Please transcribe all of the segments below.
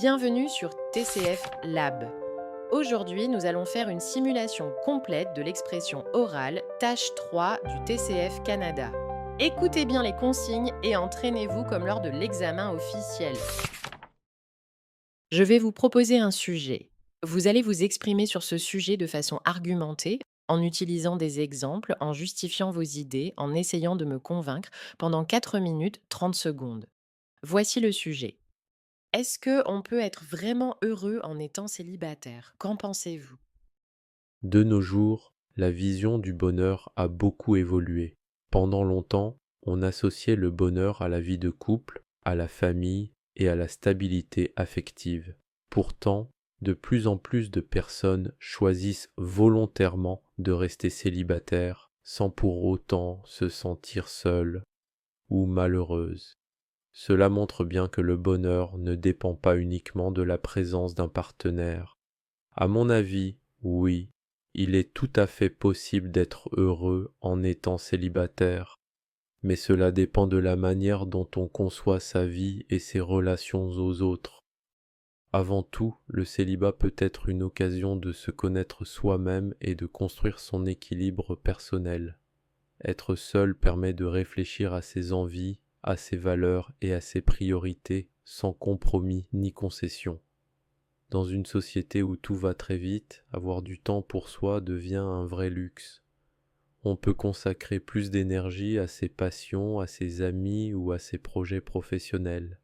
Bienvenue sur TCF Lab. Aujourd'hui, nous allons faire une simulation complète de l'expression orale tâche 3 du TCF Canada. Écoutez bien les consignes et entraînez-vous comme lors de l'examen officiel. Je vais vous proposer un sujet. Vous allez vous exprimer sur ce sujet de façon argumentée, en utilisant des exemples, en justifiant vos idées, en essayant de me convaincre pendant 4 minutes 30 secondes. Voici le sujet. Est-ce qu'on peut être vraiment heureux en étant célibataire? Qu'en pensez-vous? De nos jours, la vision du bonheur a beaucoup évolué. Pendant longtemps, on associait le bonheur à la vie de couple, à la famille et à la stabilité affective. Pourtant, de plus en plus de personnes choisissent volontairement de rester célibataires sans pour autant se sentir seules ou malheureuses. Cela montre bien que le bonheur ne dépend pas uniquement de la présence d'un partenaire. À mon avis, oui, il est tout à fait possible d'être heureux en étant célibataire, mais cela dépend de la manière dont on conçoit sa vie et ses relations aux autres. Avant tout, le célibat peut être une occasion de se connaître soi-même et de construire son équilibre personnel. Être seul permet de réfléchir à ses envies, à ses valeurs et à ses priorités sans compromis ni concession. Dans une société où tout va très vite, avoir du temps pour soi devient un vrai luxe. On peut consacrer plus d'énergie à ses passions, à ses amis ou à ses projets professionnels.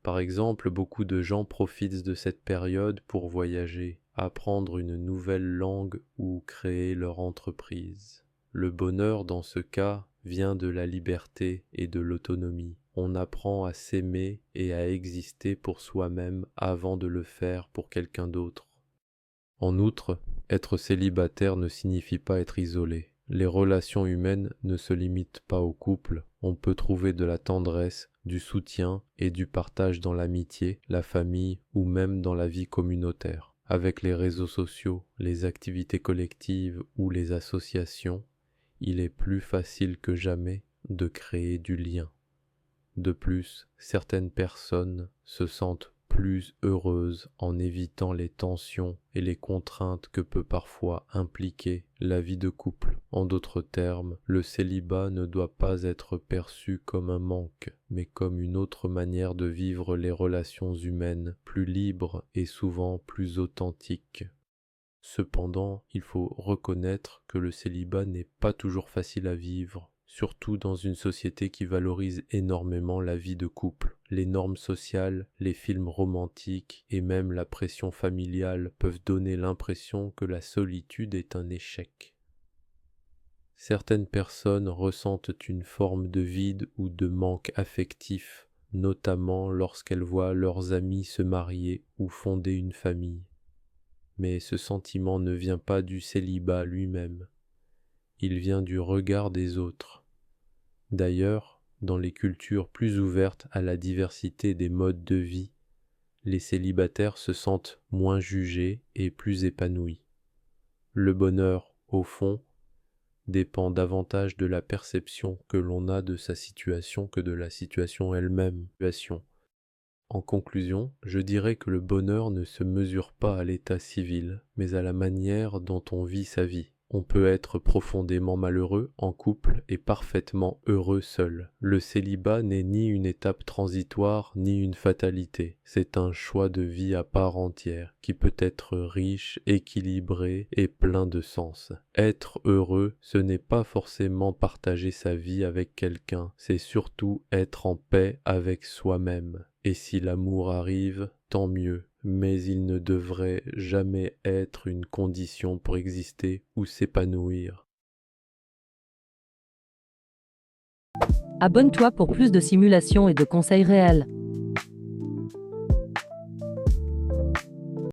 Par exemple, beaucoup de gens profitent de cette période pour voyager, apprendre une nouvelle langue ou créer leur entreprise. Le bonheur dans ce cas vient de la liberté et de l'autonomie. On apprend à s'aimer et à exister pour soi-même avant de le faire pour quelqu'un d'autre. En outre, être célibataire ne signifie pas être isolé. Les relations humaines ne se limitent pas au couple. On peut trouver de la tendresse, du soutien et du partage dans l'amitié, la famille ou même dans la vie communautaire. Avec les réseaux sociaux, les activités collectives ou les associations, il est plus facile que jamais de créer du lien. De plus, certaines personnes se sentent plus heureuses en évitant les tensions et les contraintes que peut parfois impliquer la vie de couple. En d'autres termes, le célibat ne doit pas être perçu comme un manque, mais comme une autre manière de vivre les relations humaines, plus libres et souvent plus authentiques. Cependant, il faut reconnaître que le célibat n'est pas toujours facile à vivre, surtout dans une société qui valorise énormément la vie de couple. Les normes sociales, les films romantiques et même la pression familiale peuvent donner l'impression que la solitude est un échec. Certaines personnes ressentent une forme de vide ou de manque affectif, notamment lorsqu'elles voient leurs amis se marier ou fonder une famille. Mais ce sentiment ne vient pas du célibat lui-même, il vient du regard des autres. D'ailleurs, dans les cultures plus ouvertes à la diversité des modes de vie, les célibataires se sentent moins jugés et plus épanouis. Le bonheur, au fond, dépend davantage de la perception que l'on a de sa situation que de la situation elle-même. En conclusion, je dirais que le bonheur ne se mesure pas à l'état civil, mais à la manière dont on vit sa vie. On peut être profondément malheureux en couple et parfaitement heureux seul. Le célibat n'est ni une étape transitoire ni une fatalité. C'est un choix de vie à part entière qui peut être riche, équilibré et plein de sens. Être heureux, ce n'est pas forcément partager sa vie avec quelqu'un, c'est surtout être en paix avec soi-même. Et si l'amour arrive, tant mieux, mais il ne devrait jamais être une condition pour exister ou s'épanouir. Abonne-toi pour plus de simulations et de conseils réels.